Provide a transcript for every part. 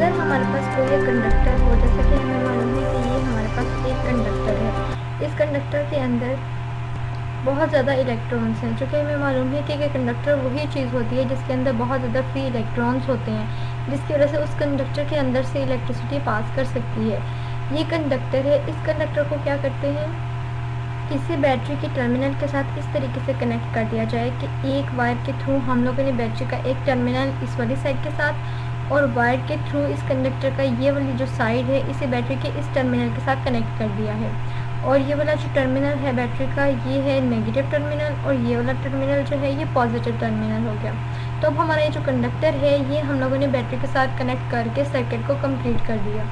अगर हमारे पास कोई एक कंडक्टर हो, जैसा कि हमें मालूम है कि ये हमारे पास एक कंडक्टर है। इस कंडक्टर के अंदर बहुत ज़्यादा इलेक्ट्रॉन्स हैं, चूँकि हमें मालूम है कि कंडक्टर वही चीज़ होती है जिसके अंदर बहुत ज़्यादा फ्री इलेक्ट्रॉन्स होते हैं, जिसकी वजह से उस कंडक्टर के अंदर से इलेक्ट्रिसिटी पास कर सकती है। ये कंडक्टर है, इस कंडक्टर को क्या करते हैं, किसी बैटरी के टर्मिनल के साथ इस तरीके से कनेक्ट कर दिया जाए कि एक वायर के थ्रू हम लोगों ने बैटरी का एक टर्मिनल इस वाली साइड के साथ और वायर के थ्रू इस कंडक्टर का ये वाली जो साइड है इसे बैटरी के इस टर्मिनल के साथ कनेक्ट कर दिया है। और ये वाला जो टर्मिनल है बैटरी का, ये है नेगेटिव टर्मिनल, और ये वाला टर्मिनल जो है ये पॉजिटिव टर्मिनल हो गया। तो अब हमारा ये जो कंडक्टर है ये हम लोगों ने बैटरी के साथ कनेक्ट करके सर्किट को कंप्लीट कर दिया।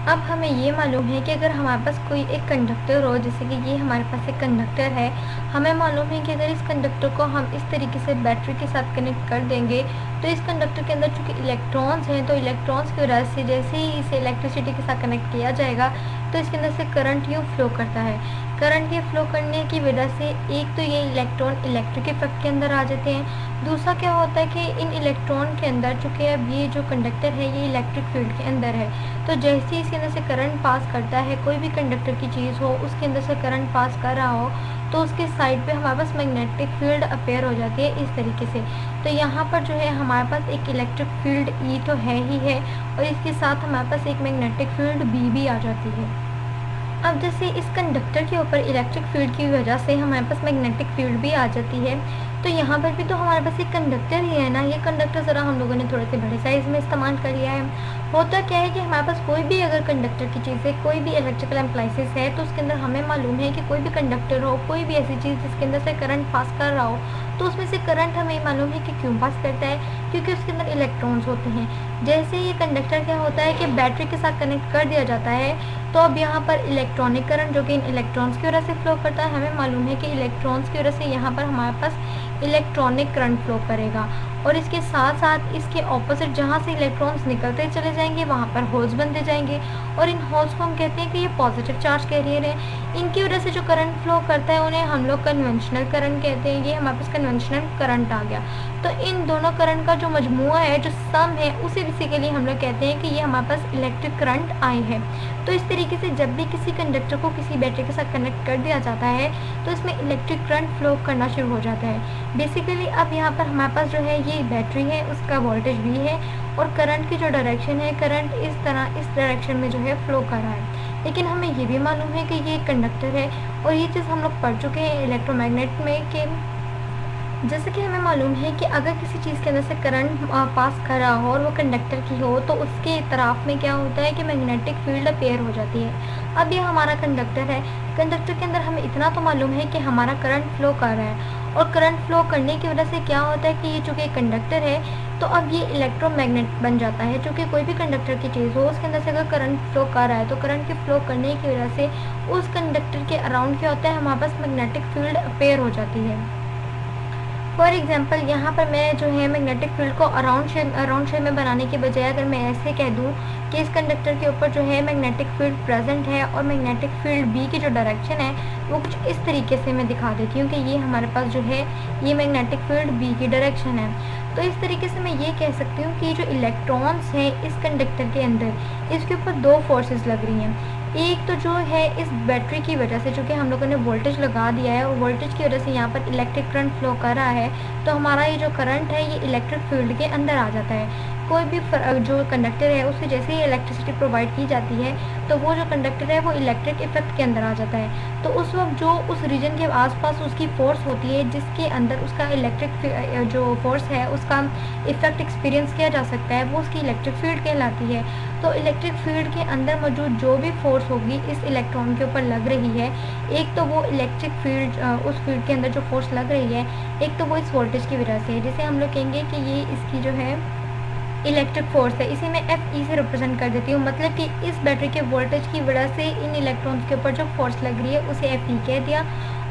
अब हमें ये मालूम है कि अगर हमारे पास कोई एक कंडक्टर हो, जैसे कि ये हमारे पास एक कंडक्टर है, हमें मालूम है कि अगर इस कंडक्टर को हम इस तरीके से बैटरी के साथ कनेक्ट कर देंगे तो इस कंडक्टर के अंदर चूँकि इलेक्ट्रॉन्स हैं, तो इलेक्ट्रॉन्स की वजह से जैसे ही इसे इलेक्ट्रिसिटी के साथ कनेक्ट किया जाएगा तो इसके अंदर से करंट यूँ फ्लो करता है। करंट ये फ्लो करने की वजह से एक तो ये इलेक्ट्रॉन इलेक्ट्रिक इफेक्ट के अंदर आ जाते हैं, दूसरा क्या होता है कि इन इलेक्ट्रॉन के अंदर, चूँकि अब ये जो कंडक्टर है ये इलेक्ट्रिक फील्ड के अंदर है, तो जैसे ही इसके अंदर से करंट पास करता है, कोई भी कंडक्टर की चीज़ हो उसके अंदर से करंट पास कर रहा हो तो उसके साइड पे हमारे पास मैग्नेटिक फील्ड अपेयर हो जाती है इस तरीके से। तो यहाँ पर जो है हमारे पास एक इलेक्ट्रिक फील्ड ई तो है ही है और इसके साथ हमारे पास एक मैग्नेटिक फील्ड बी भी आ जाती है। अब जैसे इस कंडक्टर के ऊपर इलेक्ट्रिक फील्ड की वजह से हमारे पास मैग्नेटिक फील्ड भी आ जाती है, तो यहाँ पर भी तो हमारे पास एक कंडक्टर ही है ना। ये कंडक्टर ज़रा हम लोगों ने थोड़े से बड़े साइज़ में इस्तेमाल कर लिया है। होता क्या है कि हमारे पास कोई भी अगर कंडक्टर की चीज़ है, कोई भी इलेक्ट्रिकल एप्लाइंसेस है, तो उसके अंदर हमें मालूम है कि कोई भी कंडक्टर हो, कोई भी ऐसी चीज़ जिसके अंदर से करंट पास कर रहा हो, तो उसमें से करंट हमें मालूम है कि क्यों पास करता है, क्योंकि उसके अंदर इलेक्ट्रॉन्स होते हैं। जैसे ये कंडक्टर क्या होता है कि बैटरी के साथ कनेक्ट कर दिया जाता है, तो अब यहाँ पर इलेक्ट्रॉनिक करंट जो कि इन इलेक्ट्रॉन्स की वजह से फ्लो करता है, हमें मालूम है कि इलेक्ट्रॉन्स की वजह से यहाँ पर हमारे पास इलेक्ट्रॉनिक करंट फ्लो करेगा। और इसके साथ साथ इसके ऑपोजिट जहाँ से इलेक्ट्रॉन्स निकलते चले जाएंगे वहाँ पर होल्स बनते जाएंगे, और इन होल्स को हम कहते हैं कि ये पॉजिटिव चार्ज कैरियर है। इनकी वजह से जो करंट फ्लो करता है उन्हें हम लोग कन्वेंशनल करंट कहते हैं। ये हमारे पास कन्वेंशनल करंट आ गया। तो इन दोनों करंट का जो मजमुआ है, जो सम है, उसे बेसिकली हम लोग कहते हैं कि ये हमारे पास इलेक्ट्रिक करंट आई है। तो इस तरीके से जब भी किसी कंडक्टर को किसी बैटरी के साथ कनेक्ट कर दिया जाता है तो इसमें इलेक्ट्रिक करंट फ्लो करना शुरू हो जाता है। बेसिकली अब यहाँ पर हमारे पास जो है ये बैटरी है, उसका वोल्टेज भी है, और करंट की जो डायरेक्शन है, करंट इस तरह इस डायरेक्शन में जो है फ्लो कर रहा है। लेकिन हमें ये भी मालूम है कि ये कंडक्टर है, और ये चीज़ हम लोग पढ़ चुके हैं इलेक्ट्रोमैग्नेट में कि जैसे कि हमें मालूम है कि अगर किसी चीज़ के अंदर से करंट पास कर रहा हो और वो कंडक्टर की हो, तो उसके तरफ में क्या होता है कि मैग्नेटिक फील्ड अपेयर हो जाती है। अब ये हमारा कंडक्टर है, कंडक्टर के अंदर हमें इतना तो मालूम है कि हमारा करंट फ्लो कर रहा है, और करंट फ्लो करने की वजह से क्या होता है कि ये चूँकि कंडक्टर है तो अब ये इलेक्ट्रोमैग्नेट बन जाता है। चूँकि कोई भी कंडक्टर की चीज़ हो उसके अंदर से अगर करंट फ्लो कर रहा है तो करंट के फ्लो करने की वजह से उस कंडक्टर के अराउंड क्या होता है, हमारे पास मैग्नेटिक फील्ड अपेयर हो जाती है। फॉर एग्जाम्पल यहाँ पर मैं जो है मैग्नेटिक फील्ड को अराउंड शेप में बनाने के बजाय अगर मैं ऐसे कह दूँ कि इस कंडक्टर के ऊपर जो है मैग्नेटिक फील्ड प्रेजेंट है और मैग्नेटिक फील्ड बी की जो डायरेक्शन है वो कुछ इस तरीके से मैं दिखा देती हूँ कि ये हमारे पास जो है ये मैग्नेटिक फील्ड बी की डायरेक्शन है। तो इस तरीके से मैं ये कह सकती हूँ कि जो इलेक्ट्रॉन्स हैं इस कंडक्टर के अंदर, इसके ऊपर दो फोर्सेस लग रही हैं। एक तो जो है इस बैटरी की वजह से, चूँकि हम लोगों ने वोल्टेज लगा दिया है और वोल्टेज की वजह से यहाँ पर इलेक्ट्रिक करंट फ्लो कर रहा है, तो हमारा ये जो करंट है ये इलेक्ट्रिक फील्ड के अंदर आ जाता है। कोई भी जो कंडक्टर है उससे जैसे ही इलेक्ट्रिसिटी प्रोवाइड की जाती है तो वो जो कंडक्टर है वो इलेक्ट्रिक इफेक्ट के अंदर आ जाता है। तो उस वक्त जो उस रीजन के आसपास उसकी फोर्स होती है जिसके अंदर उसका इलेक्ट्रिक जो फोर्स है उसका इफेक्ट एक्सपीरियंस किया जा सकता है, वो उसकी इलेक्ट्रिक फील्ड कहलाती है। तो इलेक्ट्रिक फील्ड के अंदर मौजूद जो भी फोर्स होगी इस इलेक्ट्रॉन के ऊपर लग रही है, एक तो वो इलेक्ट्रिक फील्ड उस फील्ड के अंदर जो फोर्स लग रही है, एक तो वो इस वोल्टेज की वजह से है, जिसे हम लोग कहेंगे कि ये इसकी जो है इलेक्ट्रिक फोर्स है। इसे मैं एफ ई से रिप्रेजेंट कर देती हूँ, मतलब कि इस बैटरी के वोल्टेज की वजह से इन इलेक्ट्रॉन्स के ऊपर जो फोर्स लग रही है उसे एफ ई कह दिया।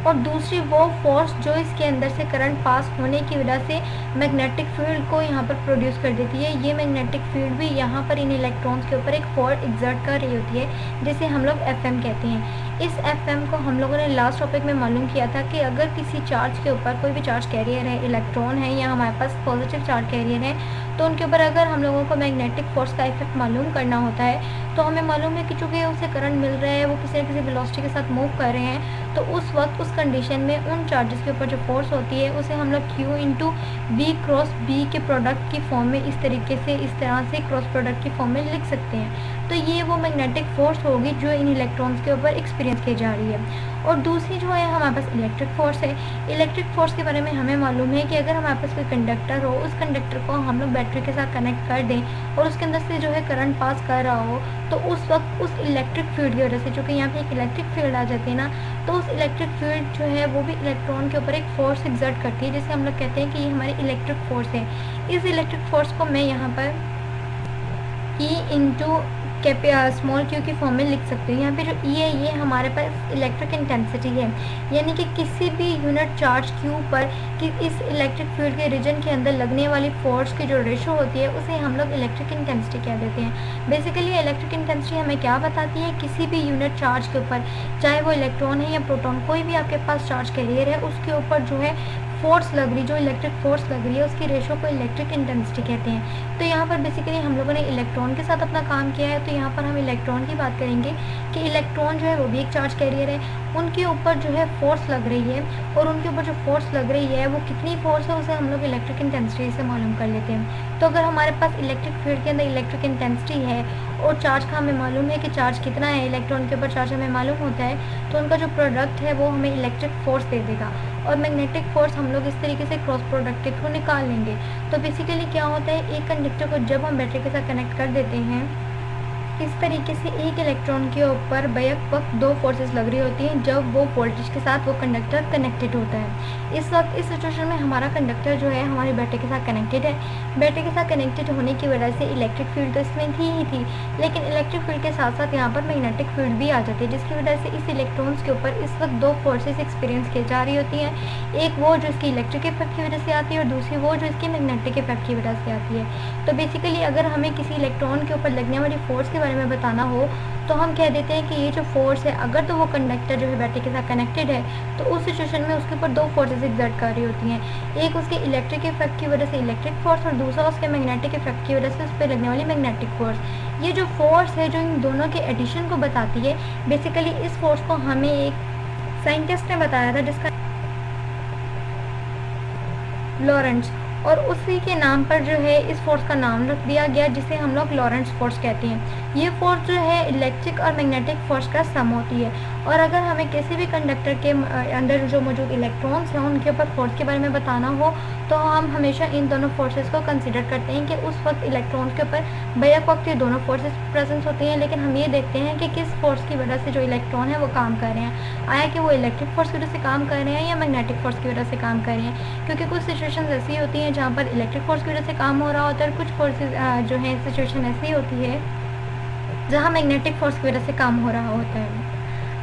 और दूसरी वो फोर्स जो इसके अंदर से करंट पास होने की वजह से मैग्नेटिक फील्ड को यहाँ पर प्रोड्यूस कर देती है। ये मैग्नेटिक फील्ड भी यहाँ पर इन इलेक्ट्रॉन्स के ऊपर एक फोर्स एग्जर्ट कर रही होती है, जिसे हम लोग एफ एम कहते हैं। इस एफएम को हम लोगों ने लास्ट टॉपिक में मालूम किया था कि अगर किसी चार्ज के ऊपर कोई भी चार्ज कैरियर है, इलेक्ट्रॉन है या हमारे पास पॉजिटिव चार्ज कैरियर है, तो उनके ऊपर अगर हम लोगों को मैग्नेटिक फोर्स का इफेक्ट मालूम करना होता है तो हमें मालूम है कि चूँकि उसे करंट मिल रहा है, वो किसी न किसी वेलोसिटी के साथ मूव कर रहे हैं, तो उस वक्त उस कंडीशन में उन चार्जेस के ऊपर जो फोर्स होती है उसे हम लोग Q into V cross B के प्रोडक्ट की फॉर्म में इस तरह से क्रॉस प्रोडक्ट की फॉर्म में लिख सकते हैं। तो ये वो मैग्नेटिक फोर्स होगी जो इन इलेक्ट्रॉन्स के ऊपर एक्सपीरियंस की जा रही है। और दूसरी जो है हमारे पास इलेक्ट्रिक फोर्स है। इलेक्ट्रिक फोर्स के बारे में हमें मालूम है कि अगर हमारे पास कोई कंडक्टर हो, उस कंडक्टर को हम लोग बैटरी के साथ कनेक्ट कर दें और उसके अंदर से जो है करंट पास कर रहा हो, तो उस वक्त उस इलेक्ट्रिक फील्ड की वजह से, चूँकि यहाँ पे एक इलेक्ट्रिक फील्ड आ जाती है ना, तो उस इलेक्ट्रिक फील्ड जो है वो भी इलेक्ट्रॉन के ऊपर एक फोर्स एक्सर्ट करती है, जिसे हम लोग कहते हैं कि ये हमारी इलेक्ट्रिक फोर्स है। इस इलेक्ट्रिक फोर्स को मैं यहाँ पर E इंटू स्मॉल q की फॉर्म में लिख सकते हैं। यहाँ पे जो E है ये हमारे पास इलेक्ट्रिक इंटेंसिटी है, यानी कि किसी भी यूनिट चार्ज q पर कि इस इलेक्ट्रिक फील्ड के रीजन के अंदर लगने वाली फोर्स की जो रेशो होती है उसे हम लोग इलेक्ट्रिक इंटेंसिटी कह देते हैं। बेसिकली इलेक्ट्रिक इंटेंसिटी हमें क्या बताती है, किसी भी यूनिट चार्ज के ऊपर, चाहे वो इलेक्ट्रॉन है या प्रोटॉन, कोई भी आपके पास चार्ज कैरियर है, उसके ऊपर जो है फोर्स लग रही, जो इलेक्ट्रिक फोर्स लग रही है, उसकी रेशो को इलेक्ट्रिक इंटेंसिटी कहते हैं। तो यहाँ पर बेसिकली हम लोगों ने इलेक्ट्रॉन के साथ अपना काम किया है, तो यहाँ पर हम इलेक्ट्रॉन की बात करेंगे कि इलेक्ट्रॉन जो है वो भी एक चार्ज कैरियर है, उनके ऊपर जो है फोर्स लग रही है, और उनके ऊपर जो फोर्स लग रही है वो कितनी फोर्स है उसे हम लोग इलेक्ट्रिक इंटेंसिटी से मालूम कर लेते हैं। तो अगर हमारे पास इलेक्ट्रिक फील्ड के अंदर इलेक्ट्रिक इंटेंसिटी है और चार्ज का हमें मालूम है कि चार्ज कितना है, इलेक्ट्रॉन के ऊपर चार्ज हमें मालूम होता है, तो उनका जो प्रोडक्ट है वो हमें इलेक्ट्रिक फोर्स दे देगा। और मैग्नेटिक फोर्स हम लोग इस तरीके से क्रॉस प्रोडक्ट के थ्रू निकाल लेंगे। तो बेसिकली क्या होता है, एक कंडक्टर को जब हम बैटरी के साथ कनेक्ट कर देते हैं, इस तरीके से एक इलेक्ट्रॉन के ऊपर बैक वक्त दो फोर्सेस लग रही होती हैं जब वो वोल्टेज के साथ वो कंडक्टर कनेक्टेड होता है। इस वक्त इस सिचुएशन में हमारा कंडक्टर जो है हमारी बैटरी के साथ कनेक्टेड है। बैटरी के साथ कनेक्टेड होने की वजह से इलेक्ट्रिक फील्ड तो इसमें थी ही थी, लेकिन इलेक्ट्रिक फील्ड के साथ साथ यहाँ पर मैग्नेटिक फील्ड भी आ जाती है, जिसकी वजह से इस इलेक्ट्रॉन्स के ऊपर इस वक्त दो फोर्सेस एक्सपीरियंस की जा रही होती हैं। एक वो जो इसकी इलेक्ट्रिक इफेक्ट की वजह से आती है और दूसरी वो जो इसकी मैग्नेटिक इफेक्ट की वजह से आती है। तो बेसिकली अगर हमें किसी इलेक्ट्रॉन के ऊपर लगने वाली फोर्स के बारे में बताना हो तो हम कह देते हैं कि ये जो फोर्स है, अगर तो वो कंडक्टर जो है बैटरी के साथ कनेक्टेड है, तो उस सिचुएशन में उसके ऊपर दो फोर्सेस एक्सर्ट कर रही होती हैं। एक उसके इलेक्ट्रिक इफेक्ट की वजह से इलेक्ट्रिक फोर्स और दूसरा उसके मैग्नेटिक इफेक्ट की वजह से उस पर लगने वाली मैग्नेटिक फोर्स। ये जो फोर्स है जो इन दोनों के एडिशन को बताती है। बेसिकली इस फोर्स को हमें एक साइंटिस्ट ने बताया था जिसका लॉरेंट्ज, और उसी के नाम पर जो है इस फोर्स का नाम रख दिया गया जिसे हम लोग लॉरेंट्ज फोर्स कहते हैं। ये फोर्स जो है इलेक्ट्रिक और मैग्नेटिक फोर्स का सम होती है। और अगर हमें किसी भी कंडक्टर के अंदर जो मौजूद इलेक्ट्रॉन्स हैं उनके ऊपर फोर्स के बारे में बताना हो तो हम हमेशा इन दोनों फोर्सेस को कंसिडर करते हैं कि उस वक्त इलेक्ट्रॉन्स के ऊपर बैक वक्त ये दोनों फोर्सेस प्रेजेंट होती हैं, लेकिन हम ये देखते हैं कि किस फोर्स की वजह से जो इलेक्ट्रॉन है वो काम कर रहे हैं, आया कि वो इलेक्ट्रिक फोर्स की वजह से काम कर रहे हैं या मैग्नेटिक फोर्स की वजह से काम कर रहे हैं। क्योंकि कुछ सिचुएशन ऐसी होती हैं जहाँ पर इलेक्ट्रिक फोर्स की वजह से काम हो रहा होता है और कुछ फोर्सेज जो है सिचुएशन ऐसी होती है जहाँ मैग्नेटिक फोर्स की वजह से काम हो रहा होता है।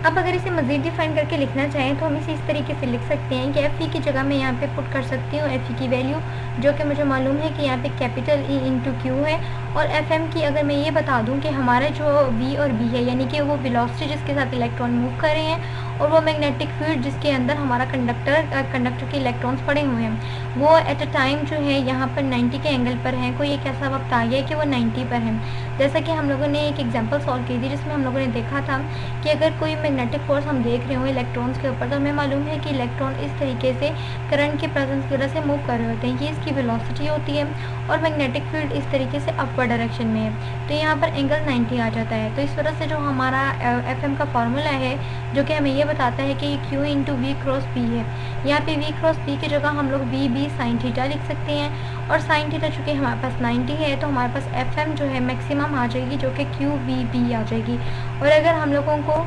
अब अगर इसे मज़ीद डिफाइन करके लिखना चाहें तो हम इसे इस तरीके से लिख सकते हैं कि एफ ई की जगह मैं यहाँ पे पुट कर सकती हूँ एफ ई की वैल्यू, जो कि मुझे मालूम है कि यहाँ पे कैपिटल ई इंटू क्यू है। और एफ एम की अगर मैं ये बता दूँ कि हमारा जो वी और बी है, यानी कि वो वेलोसिटी जिसके साथ इलेक्ट्रॉन मूव कर रहे हैं और वो मैग्नेटिक फील्ड जिसके अंदर हमारा कंडक्टर के इलेक्ट्रॉन्स पड़े हुए हैं, वो एट अ टाइम जो है यहाँ पर 90 के एंगल पर हैं। कोई एक ऐसा वक्त आ गया कि वो 90 पर है। जैसा कि हम लोगों ने एक एग्जांपल सॉल्व की थी जिसमें हम लोगों ने देखा था कि अगर कोई मैग्नेटिक फोर्स हम देख रहे हो इलेक्ट्रॉन्स के ऊपर, तो हमें मालूम है कि इलेक्ट्रॉन इस तरीके से करंट की प्रेजेंस की वजह से मूव कर रहे होते हैं। ये इसकी वेलोसिटी होती है और मैग्नेटिक फील्ड इस तरीके से अपवर्ड डायरेक्शन में है, तो यहाँ पर एंगल 90 आ जाता है। तो इस वजह से जो हमारा एफ एम का फार्मूला है जो कि हमें ये बताता है कि Q into V cross P है। यहाँ पे V क्रॉस P की जगह हम लोग वी बी साइन थीटा लिख सकते हैं, और साइन थीटा चूँकि हमारे पास 90 है तो हमारे पास एफ एम जो है मैक्सिमम आ जाएगी जो कि QVB आ जाएगी। और अगर हम लोगों को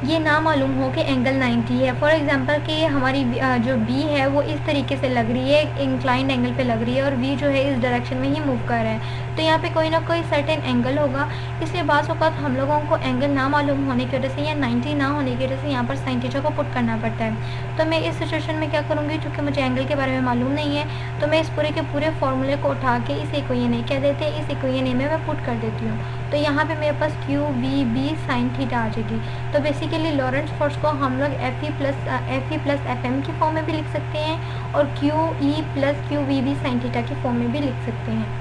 ये ना मालूम हो कि एंगल 90 है, फॉर एग्जांपल कि हमारी जो बी है वो इस तरीके से लग रही है, इंक्लाइंड एंगल पे लग रही है और वी जो है इस डायरेक्शन में ही मूव कर रहा है, तो यहाँ पे कोई ना कोई सर्टेन एंगल होगा। इसलिए बाज़ औक़ात हम लोगों को एंगल ना मालूम होने की वजह से या 90 ना होने की वजह से यहाँ पर साइन थीटा को पुट करना पड़ता है। तो मैं इस सिचुएशन में क्या करूँगी, चूँकि मुझे एंगल के बारे में मालूम नहीं है तो मैं इस पूरे के पूरे फॉर्मूले को उठा के इस इक्वेशन ए कह देते हैं, इस इक्वेशन ए में मैं पुट कर देती हूँ। तो यहाँ पे मेरे पास Q V B sine theta आ जाएगी। तो बेसिकली लॉरेंट्ज फोर्स को हम लोग F E plus F M की फॉर्म में भी लिख सकते हैं और Q E plus Q V B sine theta की फॉर्म में भी लिख सकते हैं।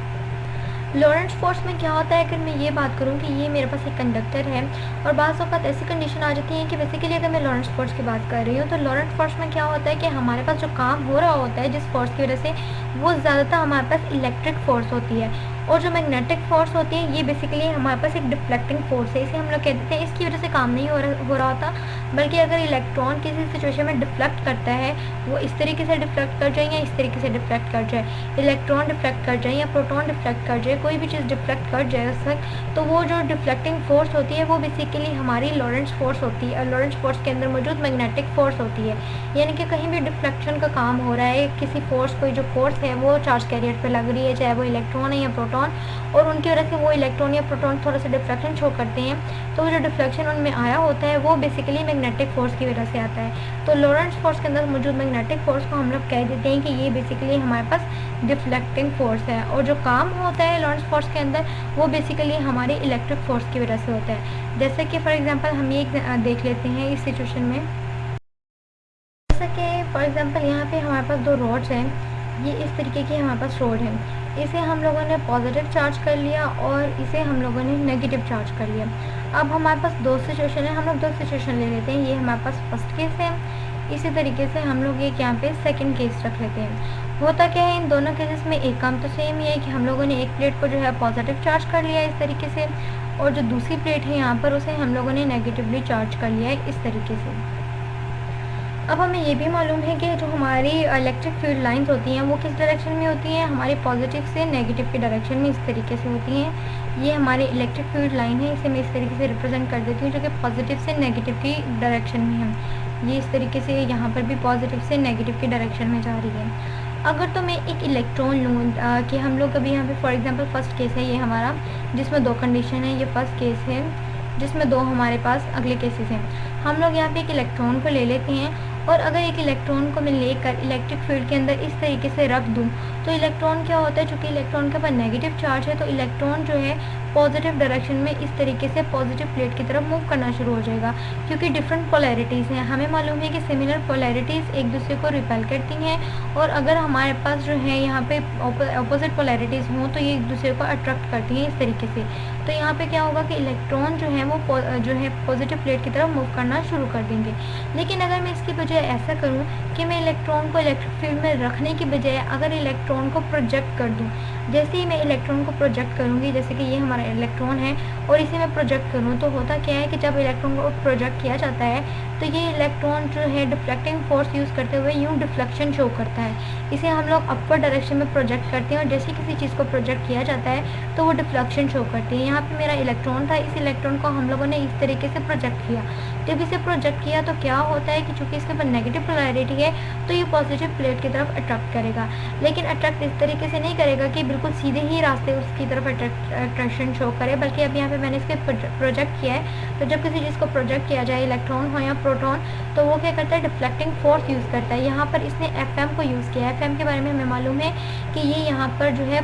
लॉरेंट्ज फोर्स में क्या होता है, अगर मैं ये बात करूँ कि ये मेरे पास एक कंडक्टर है और बाज़ औक़ात ऐसी कंडीशन आ जाती है कि बेसिकली अगर मैं लॉरेंट्ज फोर्स की बात कर रही हूँ तो लॉरेंट्ज फोर्स में क्या होता है कि हमारे पास जो काम हो रहा होता है जिस फोर्स की वजह से, वो ज़्यादातर हमारे पास इलेक्ट्रिक फोर्स होती है, और जो मैग्नेटिक फोर्स होती है ये बेसिकली हमारे पास एक डिफ्लेक्टिंग फोर्स है। इसे हम लोग कह देते हैं इसकी वजह से काम नहीं हो रहा होता, बल्कि अगर इलेक्ट्रॉन किसी सिचुएशन में डिफ्लेक्ट करता है, वो इस तरीके से डिफ्लेक्ट कर जाए या इस तरीके से डिफ्लेक्ट कर जाए, इलेक्ट्रॉन डिफ्लेक्ट कर जाए या प्रोटॉन डिफ्लेक्ट कर जाए, कोई भी चीज़ डिफ्लेक्ट कर जाए उस वक्त, तो वो जो डिफ्लेक्टिंग फोर्स होती है वो बेसिकली हमारी लॉरेंट्ज फोर्स होती है। और लॉरेंट्ज फोर्स के अंदर मौजूद मैग्नेटिक फोर्स होती है, यानी कि कहीं भी डिफ्लेक्शन का काम हो रहा है, किसी फोर्स, कोई जो फोर्स है वो चार्ज कैरियर पर लग रही है, चाहे वो इलेक्ट्रॉन है या प्रोटॉन, और उनकी वजह से वो इलेक्ट्रॉन या प्रोटॉन थोड़ा सा डिफ्लेक्शन शो करते हैं, तो जो डिफ्लेक्शन उनमें आया होता है वो बेसिकली मैग्नेटिक फोर्स की वजह से आता है। तो लॉरेंट्ज फोर्स के अंदर मौजूद मैग्नेटिक फोर्स को हम लोग कह देते हैं कि ये बेसिकली हमारे पास डिफ्लेक्टिंग फोर्स है, और जो काम होता है लॉरेंट्ज फोर्स के अंदर वो बेसिकली हमारे इलेक्ट्रिक फोर्स की वजह से होता है। जैसे कि फॉर एग्जांपल हम ये देख लेते हैं इस सिचुएशन में, जैसा कि फॉर एग्जांपल यहाँ पे हमारे पास दो रॉड्स हैं, ये इस तरीके की हमारे पास रॉड है, इसे हम लोगों ने पॉजिटिव चार्ज कर लिया और इसे हम लोगों ने नेगेटिव चार्ज कर लिया। अब हमारे पास दो सिचुएशन है, हम लोग दो सिचुएशन ले लेते हैं, ये हमारे पास फर्स्ट केस है, इसी तरीके से हम लोग एक यहाँ पे सेकंड केस रख लेते हैं। होता क्या है इन दोनों केसेस में, एक काम तो सेम ही है कि हम लोगों ने एक प्लेट को जो है पॉजिटिव चार्ज कर लिया इस तरीके से, और जो दूसरी प्लेट है यहाँ पर उसे हम लोगों ने नेगेटिवली चार्ज कर लिया है इस तरीके से। अब हमें ये भी मालूम है कि जो हमारी इलेक्ट्रिक फील्ड लाइंस होती हैं वो किस डायरेक्शन में होती हैं, हमारे पॉजिटिव से नेगेटिव की डायरेक्शन में इस तरीके से होती हैं। ये हमारी इलेक्ट्रिक फील्ड लाइन है, इसे मैं इस तरीके से रिप्रेजेंट कर देती हूँ जो कि पॉजिटिव से नेगेटिव की डायरेक्शन में है। ये इस तरीके से यहाँ पर भी पॉजिटिव से नेगेटिव की डायरेक्शन में जा रही है। अगर तो मैं एक इलेक्ट्रॉन लूँ कि हम लोग अभी यहाँ पे फॉर एग्जांपल फर्स्ट केस है ये हमारा, जिसमें दो कंडीशन है, ये फर्स्ट केस है जिसमें दो हमारे पास अगले केसेस हैं। हम लोग यहाँ पे एक इलेक्ट्रॉन को ले लेते हैं, और अगर एक इलेक्ट्रॉन को मैं लेकर इलेक्ट्रिक फील्ड के अंदर इस तरीके से रख दूँ तो इलेक्ट्रॉन क्या होता है, चूँकि इलेक्ट्रॉन के पास नेगेटिव चार्ज है तो इलेक्ट्रॉन जो है पॉजिटिव डायरेक्शन में इस तरीके से पॉजिटिव प्लेट की तरफ मूव करना शुरू हो जाएगा, क्योंकि डिफरेंट पोलैरिटीज़ हैं। हमें मालूम है कि सिमिलर पोलैरिटीज़ एक दूसरे को रिपेल करती हैं, और अगर हमारे पास जो है यहाँ पे अपोजिट पोलैरिटीज़ हों तो ये एक दूसरे को अट्रैक्ट करती हैं इस तरीके से। तो यहाँ पे क्या होगा कि इलेक्ट्रॉन जो है वो जो है पॉजिटिव प्लेट की तरफ मूव करना शुरू कर देंगे। लेकिन अगर मैं इसकी बजाय ऐसा करूँ कि मैं इलेक्ट्रॉन को इलेक्ट्रिक फील्ड में रखने की बजाय अगर इलेक्ट्रॉन को प्रोजेक्ट कर दूँ, जैसे ही मैं इलेक्ट्रॉन को प्रोजेक्ट करूँगी, जैसे कि ये हमारा इलेक्ट्रॉन है और इसे मैं प्रोजेक्ट करूँ, तो होता क्या है कि जब इलेक्ट्रॉन को प्रोजेक्ट किया जाता है तो ये इलेक्ट्रॉन जो है डिफ्लेक्टिंग फोर्स यूज़ करते हुए यूँ डिफ्लेक्शन शो करता है। इसे हम लोग अपर डायरेक्शन में प्रोजेक्ट करते हैं, और जैसे किसी चीज़ को प्रोजेक्ट किया जाता है तो वो डिफ्लेक्शन शो करती है। यहाँ पे मेरा इलेक्ट्रॉन था, इस इलेक्ट्रॉन को हम लोगों ने इस तरीके से प्रोजेक्ट किया। जब इसे प्रोजेक्ट किया तो क्या होता है कि चूँकि इसके ऊपर नेगेटिव पोलैरिटी है तो ये पॉजिटिव प्लेट की तरफ अट्रैक्ट करेगा, लेकिन अट्रैक्ट इस तरीके से नहीं करेगा कि बिल्कुल सीधे ही रास्ते उसकी तरफ अट्रैक्शन शो करे, बल्कि अब यहाँ पे मैंने इसके प्रोजेक्ट किया है। तो जब किसी चीज़ को प्रोजेक्ट किया जाए, इलेक्ट्रॉन हो या प्रोटॉन, तो वो क्या करता है, डिफ्लेक्टिंग फोर्स यूज़ करता है। यहाँ पर इसने एफ को यूज़ किया है। एफ के बारे में हमें मालूम है कि ये यहाँ पर जो है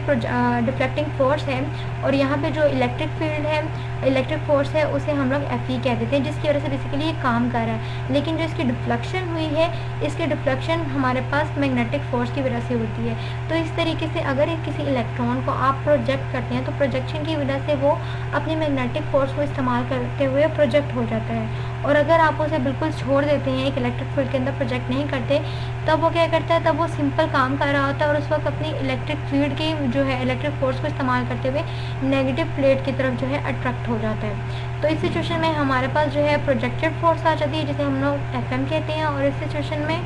डिफ्लेक्टिंग फोर्स है, और यहाँ पे जो इलेक्ट्रिक फील्ड है, इलेक्ट्रिक फोर्स है, उसे हम लोग एफ कह देते हैं, जिसकी वजह से बेसिकली ये काम कर रहा है। लेकिन जो इसकी डिफ्लेक्शन हुई है, इसकी डिफ्लेक्शन हमारे पास मैग्नेटिक फोर्स की वजह से होती है। तो इस तरीके से अगर किसी इलेक्ट्रॉन को आप प्रोजेक्ट करते हैं तो प्रोजेक्शन की वजह से वो अपनी मैग्नेटिक फोर्स को इस्तेमाल करते हुए प्रोजेक्ट हो जाता है। और अगर आप उसे बिल्कुल छोड़ देते हैं, एक इलेक्ट्रिक फील्ड के अंदर प्रोजेक्ट नहीं करते, तब वो क्या करता है, तब वो सिंपल काम कर रहा होता है और उस वक्त अपनी इलेक्ट्रिक फील्ड की जो है इलेक्ट्रिक फोर्स को इस्तेमाल करते हुए नेगेटिव प्लेट की तरफ जो है अट्रैक्ट हो जाता है। तो इस सिचुएशन में हमारे पास जो है प्रोजेक्टेड फोर्स आ जाती है, जिसे हम लोग एफ कहते हैं, और इस सिचुएशन में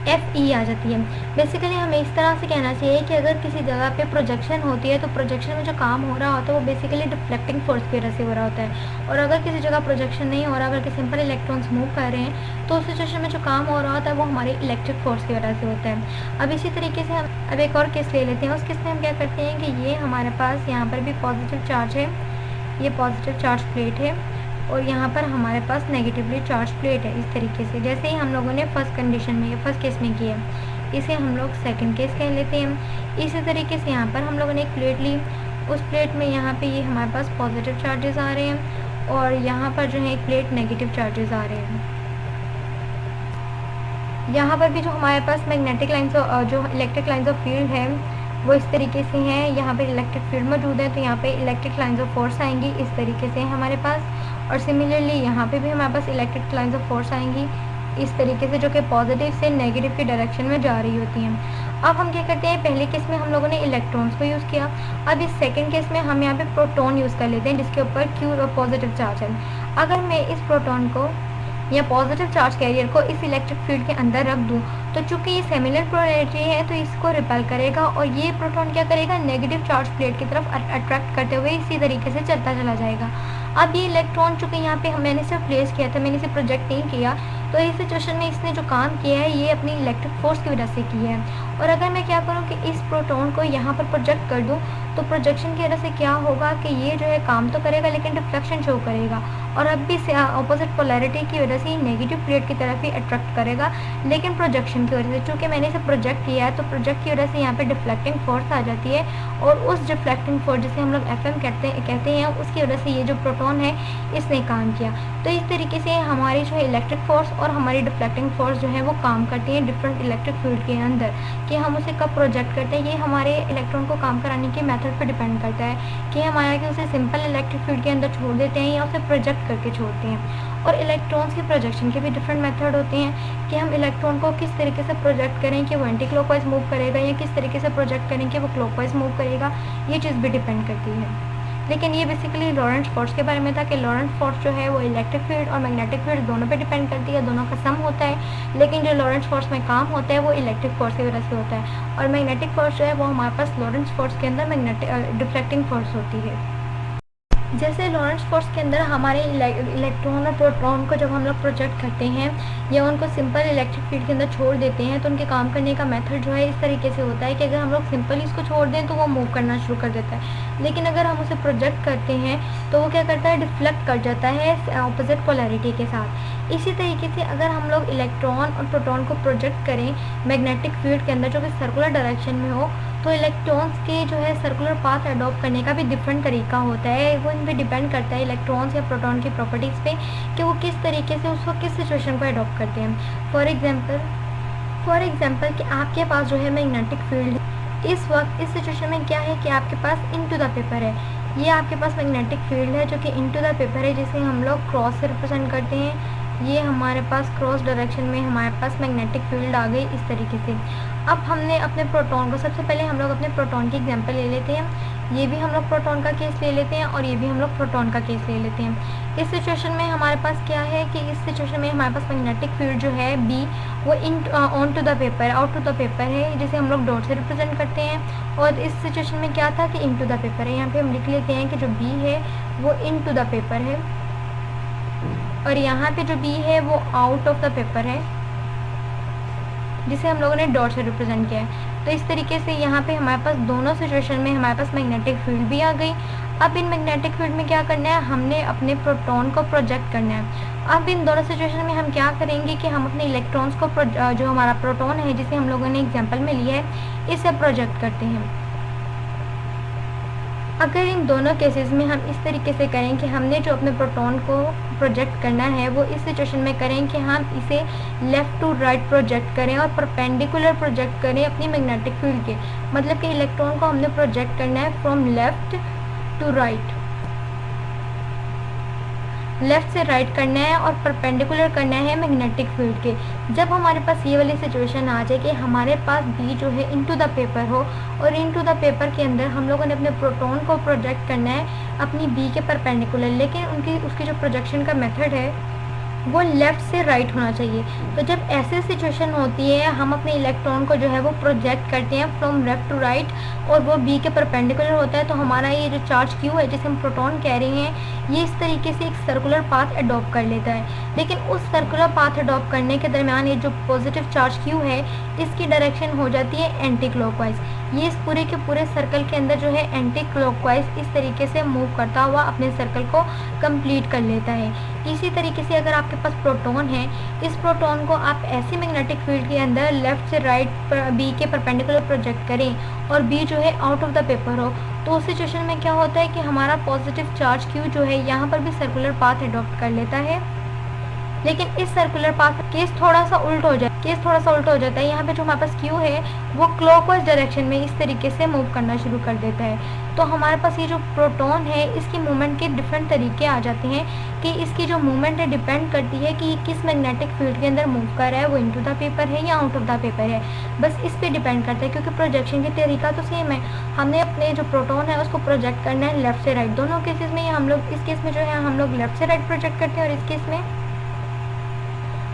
एफ आ जाती है। बेसिकली हमें इस तरह से कहना चाहिए कि अगर किसी जगह पे प्रोजेक्शन होती है तो प्रोजेक्शन में जो काम हो रहा होता है वो बेसिकली डिफ्लेक्टिंग फोर्स की वजह से हो रहा होता है, और अगर किसी जगह प्रोजेक्शन नहीं हो रहा, बल्कि सिंपल इलेक्ट्रॉन्स मूव कर रहे हैं, तो उस सिचुएशन में जो काम हो रहा होता है वो हमारी इलेक्ट्रिक फोर्स की वजह से होता है। अब इसी तरीके से हम अब एक और केस ले लेते हैं। उस केस में हम क्या करते हैं कि ये हमारे पास यहाँ पर भी पॉजिटिव चार्ज है, ये पॉजिटिव चार्ज प्लेट है, और यहाँ पर हमारे पास नेगेटिवली चार्ज प्लेट है। इस तरीके से जैसे ही हम लोगों ने फर्स्ट कंडीशन में, फर्स्ट केस में किया, इसे हम लोग सेकंड केस कह लेते हैं। इसी तरीके से यहाँ पर हम लोगों ने एक प्लेट ली उस प्लेट में यहाँ पे ये हमारे पास पॉजिटिव चार्जेस आ रहे हैं और यहाँ पर जो है एक प्लेट नेगेटिव चार्जेस आ रहे हैं। यहाँ पर भी जो हमारे पास मैग्नेटिक लाइन्स जो इलेक्ट्रिक लाइन्स ऑफ फील्ड है वो इस तरीके से हैं। यहाँ पे इलेक्ट्रिक फील्ड मौजूद है तो यहाँ पे इलेक्ट्रिक लाइन्स ऑफ फोर्स आएंगी इस तरीके से हमारे पास। और सिमिलरली यहाँ पे भी हमारे पास इलेक्ट्रिक लाइन्स ऑफ फोर्स आएंगी इस तरीके से, जो कि पॉजिटिव से नेगेटिव की डायरेक्शन में जा रही होती हैं। अब हम क्या करते हैं, पहले केस में हम लोगों ने इलेक्ट्रॉन्स को यूज़ किया, अब इस सेकेंड केस में हम यहाँ पे प्रोटॉन यूज़ कर लेते हैं जिसके ऊपर क्यू पॉजिटिव चार्ज है। अगर मैं इस प्रोटॉन को या पॉजिटिव चार्ज कैरियर को इस इलेक्ट्रिक फील्ड के अंदर रख दूं तो चूंकि ये सिमिलर पोलैरिटी है तो इसको रिपेल करेगा और ये प्रोटॉन क्या करेगा, नेगेटिव चार्ज प्लेट की तरफ अट्रैक्ट करते हुए इसी तरीके से चलता चला जाएगा। अब ये इलेक्ट्रॉन चूंकि यहाँ पे मैंने इसे प्लेस किया था, मैंने इसे प्रोजेक्ट नहीं किया, तो इस सिचुएशन में इसने जो काम किया है ये अपनी इलेक्ट्रिक फोर्स की वजह से किया है। और अगर मैं क्या करूँ कि इस प्रोटॉन को यहाँ पर प्रोजेक्ट कर दूँ तो प्रोजेक्शन की वजह से क्या होगा कि ये जो है काम तो करेगा लेकिन डिफ्लेक्शन शो करेगा और अब भी अपोजिट पोलैरिटी की वजह से नेगेटिव प्लेट की तरफ ही अट्रैक्ट करेगा, लेकिन प्रोजेक्शन की वजह से, चूँकि मैंने इसे प्रोजेक्ट किया है तो प्रोजेक्ट की वजह से यहाँ पे डिफ्लेक्टिंग फोर्स आ जाती है और उस डिफ्लेक्टिंग फोर्स जिसे हम लोग FM कहते हैं उसकी वजह से ये जो प्रोटॉन है इसने काम किया। तो इस तरीके से हमारी जो है इलेक्ट्रिक फोर्स और हमारी डिफ्लेक्टिंग फोर्स जो है वो काम करती हैं डिफरेंट इलेक्ट्रिक फील्ड के अंदर, कि हम उसे कब प्रोजेक्ट करते हैं। ये हमारे इलेक्ट्रॉन को काम कराने के मेथड पर डिपेंड करता है कि हमारा कि उसे सिंपल इलेक्ट्रिक फील्ड के अंदर छोड़ देते हैं या उसे प्रोजेक्ट करके छोड़ते हैं। और इलेक्ट्रॉन्स की प्रोजेक्शन के भी डिफरेंट मेथड होते हैं कि हम इलेक्ट्रॉन को किस तरीके से प्रोजेक्ट करें कि वो एंटी क्लॉकवाइज मूव करेगा या किस तरीके से प्रोजेक्ट करें कि वो क्लॉकवाइज मूव करेगा, ये चीज़ भी डिपेंड करती है। लेकिन ये बेसिकली लॉरेंट्ज फोर्स के बारे में था कि लॉरेंट्ज फोर्स जो है वो इलेक्ट्रिक फील्ड और मैग्नेटिक फील्ड दोनों पे डिपेंड करती है, दोनों का सम होता है, लेकिन जो लॉरेंट्ज फोर्स में काम होता है वो इलेक्ट्रिक फोर्स की वजह से होता है। और मैग्नेटिक फोर्स जो है वो हमारे पास लॉरेंट्ज फोर्स के अंदर मैग्नेटिक डिफ्लेक्टिंग फोर्स होती है। जैसे लॉरेंट्ज फोर्स के अंदर हमारे इलेक्ट्रॉन और प्रोटॉन को जब हम लोग प्रोजेक्ट करते हैं या उनको सिंपल इलेक्ट्रिक फील्ड के अंदर छोड़ देते हैं तो उनके काम करने का मेथड जो है इस तरीके से होता है कि अगर हम लोग सिंपल इसको छोड़ दें तो वो मूव करना शुरू कर देता है, लेकिन अगर हम उसे प्रोजेक्ट करते हैं तो वो क्या करता है, डिफ्लेक्ट कर जाता है ऑपोजिट पोलैरिटी के साथ। इसी तरीके से अगर हम लोग इलेक्ट्रॉन और प्रोटॉन को प्रोजेक्ट करें मैग्नेटिक फील्ड के अंदर जो कि सर्कुलर डायरेक्शन में हो तो इलेक्ट्रॉन्स के जो है सर्कुलर पाथ अडॉप्ट करने का भी डिफरेंट तरीका होता है। वो इन पर डिपेंड करता है इलेक्ट्रॉन्स या प्रोटॉन की प्रॉपर्टीज़ पे कि वो किस तरीके से उसको किस सिचुएशन को अडॉप्ट करते हैं। फॉर एग्जांपल कि आपके पास जो है मैग्नेटिक फील्ड है, इस वक्त इस सिचुएशन में क्या है कि आपके पास इनटू द पेपर है, ये आपके पास मैग्नेटिक फील्ड है जो कि इनटू द पेपर है, जिसे हम लोग क्रॉस से रिप्रेजेंट करते हैं। ये हमारे पास क्रॉस डायरेक्शन में हमारे पास मैग्नेटिक फील्ड आ गई इस तरीके से। अब हमने अपने प्रोटॉन को, सबसे पहले हम लोग अपने प्रोटॉन की एग्जांपल ले लेते हैं, ये भी हम लोग प्रोटॉन का केस ले लेते हैं और ये भी हम लोग प्रोटॉन का केस ले लेते हैं। इस सिचुएशन में हमारे पास क्या है कि इस सिचुएशन में हमारे पास मैग्नेटिक फील्ड जो है B वो on to the paper, out to the paper है, जिसे हम लोग डॉट से रिप्रेजेंट करते हैं। और इस सिचुएशन में क्या था कि इन टू द पेपर है, यहाँ पे हम लिख लेते हैं कि जो B है वो इन टू द पेपर है और यहाँ पे जो B है वो आउट ऑफ द पेपर है, जिसे हम लोगों ने डॉट से रिप्रेजेंट किया है। तो इस तरीके से यहाँ पे हमारे पास दोनों सिचुएशन में हमारे पास मैग्नेटिक फील्ड भी आ गई। अब इन मैग्नेटिक फील्ड में क्या करना है, हमने अपने प्रोटॉन को प्रोजेक्ट करना है। अब इन दोनों सिचुएशन में हम क्या करेंगे कि हम अपने इलेक्ट्रॉन्स को जो हमारा प्रोटॉन है जिसे हम लोगों ने एग्जाम्पल में लिया है इसे प्रोजेक्ट करते हैं। अगर इन दोनों केसेस में हम इस तरीके से करें कि हमने जो अपने प्रोटॉन को प्रोजेक्ट करना है वो इस सिचुएशन में करें कि हम इसे लेफ़्ट टू राइट प्रोजेक्ट करें और परपेंडिकुलर प्रोजेक्ट करें अपनी मैग्नेटिक फील्ड के, मतलब कि इलेक्ट्रॉन को हमने प्रोजेक्ट करना है from left to right, left से राइट करना है और परपेंडिकुलर करना है मैग्नेटिक फील्ड के। जब हमारे पास ये वाली सिचुएशन आ जाए कि हमारे पास B जो है इनटू द पेपर हो और इनटू द पेपर के अंदर हम लोगों ने अपने प्रोटॉन को प्रोजेक्ट करना है अपनी B के परपेंडिकुलर, लेकिन उसकी जो प्रोजेक्शन का मेथड है वो लेफ़्ट से राइट होना चाहिए। तो जब ऐसे सिचुएशन होती है हम अपने इलेक्ट्रॉन को जो है वो प्रोजेक्ट करते हैं फ्रॉम लेफ़्ट टू राइट और वो B के परपेंडिकुलर होता है, तो हमारा ये जो चार्ज Q है जिसे हम प्रोटॉन कह रहे हैं ये इस तरीके से एक सर्कुलर पाथ अडॉप्ट कर लेता है। लेकिन उस सर्कुलर पाथ अडॉप्ट करने के दरमियान ये जो पॉजिटिव चार्ज Q है इसकी डायरेक्शन हो जाती है एंटी क्लॉकवाइज। ये इस पूरे के पूरे सर्कल के अंदर जो है एंटी क्लॉकवाइज इस तरीके से मूव करता हुआ अपने सर्कल को कंप्लीट कर लेता है। इसी तरीके से अगर आपके पास प्रोटॉन है, इस प्रोटॉन को आप ऐसी मैग्नेटिक फील्ड के अंदर लेफ्ट से राइट बी के परपेंडिकुलर प्रोजेक्ट करें और बी जो है आउट ऑफ द पेपर हो, तो उस सिचुएशन में क्या होता है कि हमारा पॉजिटिव चार्ज क्यू जो है यहाँ पर भी सर्कुलर पाथ अडॉप्ट कर लेता है। लेकिन इस सर्कुलर पाथ केस थोड़ा सा उल्ट हो जाता है। यहाँ पे जो हमारे पास क्यू है वो क्लॉकवाइज डायरेक्शन में इस तरीके से मूव करना शुरू कर देता है। तो हमारे पास ये जो प्रोटॉन है इसकी मूवमेंट के डिफरेंट तरीके आ जाते हैं कि इसकी जो मूवमेंट है डिपेंड करती है कि किस मैग्नेटिक फील्ड के अंदर मूव कर रहा है, वो इनटू द पेपर है या आउट ऑफ द पेपर है, बस इस पे डिपेंड करता है। क्योंकि प्रोजेक्शन की तरीका तो सेम है, हमने अपने जो प्रोटॉन है उसको प्रोजेक्ट करना है लेफ्ट से राइट। दोनों केसेस में हम लोग, इस केस में जो है हम लोग लेफ्ट से राइट प्रोजेक्ट करते हैं और इस केस में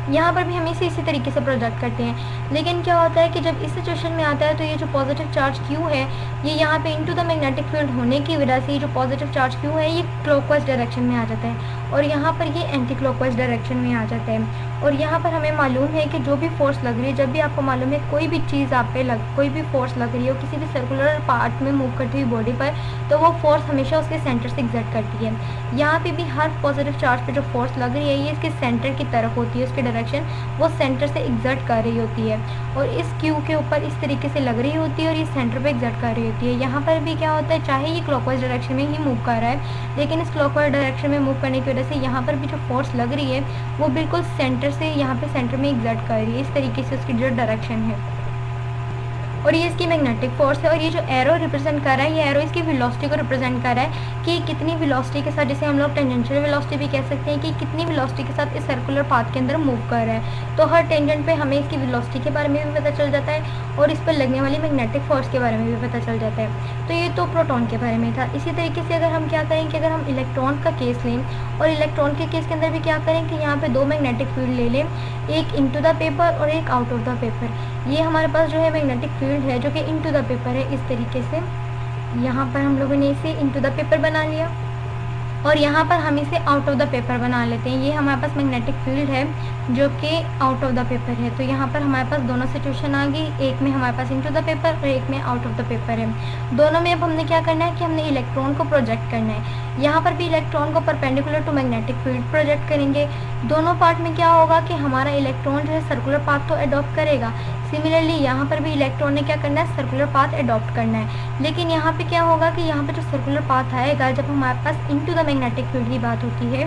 यहाँ पर भी हम इसी तरीके से प्रोजेक्ट करते हैं। लेकिन क्या होता है कि जब इस सिचुएशन में आता है तो ये जो पॉजिटिव चार्ज क्यू है ये यहाँ पे इनटू द मैग्नेटिक फील्ड होने की वजह से ये जो पॉजिटिव चार्ज क्यू है ये क्लॉकवाइज डायरेक्शन में आ जाता है और यहाँ पर ये एंटी क्लॉकवाइज डायरेक्शन में आ जाता है। और यहाँ पर हमें मालूम है कि जो भी फोर्स लग रही है, जब भी आपको मालूम है कोई भी चीज़ आप पे कोई भी फोर्स लग रही हो किसी भी सर्कुलर पार्ट में मूव करती हुई बॉडी पर, तो वो फोर्स हमेशा उसके सेंटर से एग्जर्ट करती है। यहाँ पे भी हर पॉजिटिव चार्ज पे जो फोर्स लग रही है ये इसके सेंटर की तरफ होती है, उसकी डायरेक्शन वो सेंटर से एग्जर्ट कर रही होती है और इस क्यू के ऊपर इस तरीके से लग रही होती है और ये सेंटर पे एग्जर्ट कर रही होती है। यहाँ पर भी क्या होता है, चाहे ये क्लॉकवाइज डायरेक्शन में ही मूव कर रहा है, लेकिन इस क्लॉकवाइज डायरेक्शन में मूव करने की वजह से यहाँ पर भी जो फोर्स लग रही है वो बिल्कुल सेंटर से यहाँ पे सेंटर में एग्जर्ट कर रही है। इस तरीके से उसकी जो डायरेक्शन है और ये इसकी मैग्नेटिक फोर्स है। और ये जो एरो रिप्रेजेंट कर रहा है, ये एरो इसकी वेलोसिटी को रिप्रेजेंट कर रहा है कि कितनी वेलोसिटी के साथ, जैसे हम लोग टेंजेंशियल वेलोसिटी भी कह सकते हैं कि कितनी वेलोसिटी के साथ इस सर्कुलर पाथ के अंदर मूव कर रहा है। तो हर टेंजेंट पे हमें इसकी वेलोसिटी के बारे में भी पता चल जाता है और इस पर लगने वाली मैग्नेटिक फोर्स के बारे में भी पता चल जाता है। तो ये तो प्रोटॉन के बारे में था। इसी तरीके से अगर हम क्या करें कि अगर हम इलेक्ट्रॉन का केस लें और इलेक्ट्रॉन के केस के अंदर भी क्या करें कि यहाँ पे दो मैग्नेटिक फील्ड ले लें, एक इनटू द पेपर और एक आउट ऑफ द पेपर। ये हमारे पास जो है मैग्नेटिक फील्ड है जो कि इनटू द पेपर है। इस तरीके से यहाँ पर हम लोगों ने इसे इनटू द पेपर बना लिया और यहाँ पर हम इसे आउट ऑफ द पेपर बना लेते हैं। ये हमारे पास मैग्नेटिक फील्ड है जो कि आउट ऑफ द पेपर है। तो यहाँ पर हमारे पास दोनों सिचुएशन आ गई, एक में हमारे पास इनटू द पेपर और एक में आउट ऑफ द पेपर है। दोनों में अब हमने क्या करना है कि हमने इलेक्ट्रॉन को प्रोजेक्ट करना है। यहाँ पर भी इलेक्ट्रॉन को perpendicular to magnetic field project करेंगे। दोनों पार्ट में क्या होगा कि हमारा इलेक्ट्रॉन जो है सर्कुलर पाथ तो अडॉप्ट करेगा, सिमिलरली यहाँ पर भी इलेक्ट्रॉन ने क्या करना है, सर्कुलर पाथ अडॉप्ट करना है। लेकिन यहाँ पे क्या होगा कि यहाँ पे जो सर्कुलर पाथ आएगा जब हमारे पास इनटू द मैग्नेटिक फील्ड की बात होती है,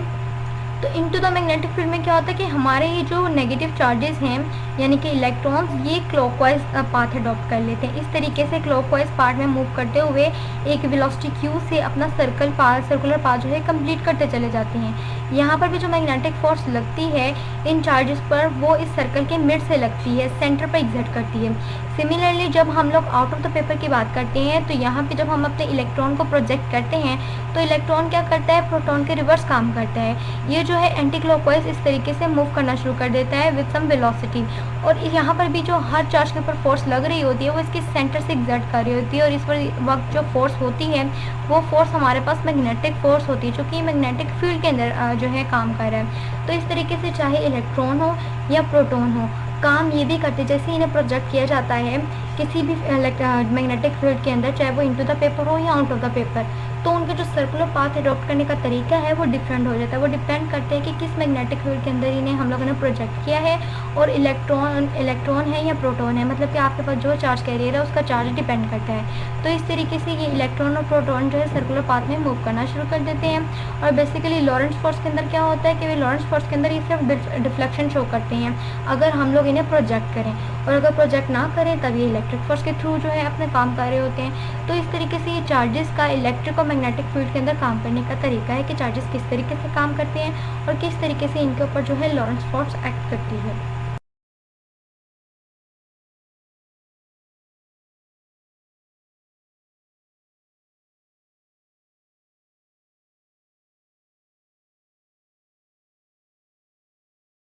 तो इनटू द मैग्नेटिक फील्ड में क्या होता है कि हमारे ये जो नेगेटिव चार्जेस हैं यानी कि इलेक्ट्रॉन्स ये क्लॉकवाइज पाथ अडॉप्ट कर लेते हैं। इस तरीके से क्लॉकवाइज पाथ में मूव करते हुए एक वेलोसिटी क्यू से अपना सर्कुलर पाथ जो है कंप्लीट करते चले जाते हैं। यहाँ पर भी जो मैग्नेटिक फोर्स लगती है इन चार्जेस पर वो इस सर्कल के मिड से लगती है, सेंटर पर एग्जर्ट करती है। सिमिलरली जब हम लोग आउट ऑफ द पेपर की बात करते हैं तो यहाँ पे जब हम अपने इलेक्ट्रॉन को प्रोजेक्ट करते हैं तो इलेक्ट्रॉन क्या करता है, प्रोटॉन के रिवर्स काम करता है। ये जो है एंटी क्लॉकवाइज इस तरीके से मूव करना शुरू कर देता है विद सम वेलोसिटी और यहाँ पर भी जो हर चार्ज के ऊपर फोर्स लग रही होती है वो इसके सेंटर से एग्जर्ट कर रही होती है और इस वक्त जो फोर्स होती है वो फोर्स हमारे पास मैग्नेटिक फोर्स होती है जो कि मैग्नेटिक फील्ड के अंदर जो है काम कर रहा है। तो इस तरीके से चाहे इलेक्ट्रॉन हो या प्रोटॉन हो काम ये भी करते, जैसे इन्हें प्रोजेक्ट किया जाता है किसी भी मैग्नेटिक फील्ड के अंदर, चाहे वो इनटू द पेपर हो या आउट ऑफ द पेपर, तो उनके जो सर्कुलर पाथ अडॉप्ट करने का तरीका है वो डिफरेंट हो जाता है। वो डिपेंड करते हैं कि किस मैग्नेटिक फील्ड के अंदर इन्हें हम लोगों ने प्रोजेक्ट किया है और इलेक्ट्रॉन है या प्रोटॉन है, मतलब कि आपके पास जो चार्ज कैरियर है उसका चार्ज डिपेंड करता है। तो इस तरीके से ये इलेक्ट्रॉन और प्रोटॉन जो है सर्कुलर पाथ में मूव करना शुरू कर देते हैं। और बेसिकली लॉरेंट्ज फोर्स के अंदर क्या होता है कि वे लॉरेंट्ज फोर्स के अंदर ये सिर्फ डिफ्लेक्शन शो करते हैं अगर हम लोग इन्हें प्रोजेक्ट करें, और अगर प्रोजेक्ट ना करें तब ये इलेक्ट्रिक फोर्स के थ्रू जो है अपने काम कर रहे होते हैं। तो इस तरीके से ये चार्जेस का इलेक्ट्रिक और मैग्नेटिक फील्ड के अंदर काम करने का तरीका है कि चार्जेस किस तरीके से काम करते हैं और किस तरीके से इनके ऊपर जो है लॉरेंट्ज फोर्स एक्ट करती है।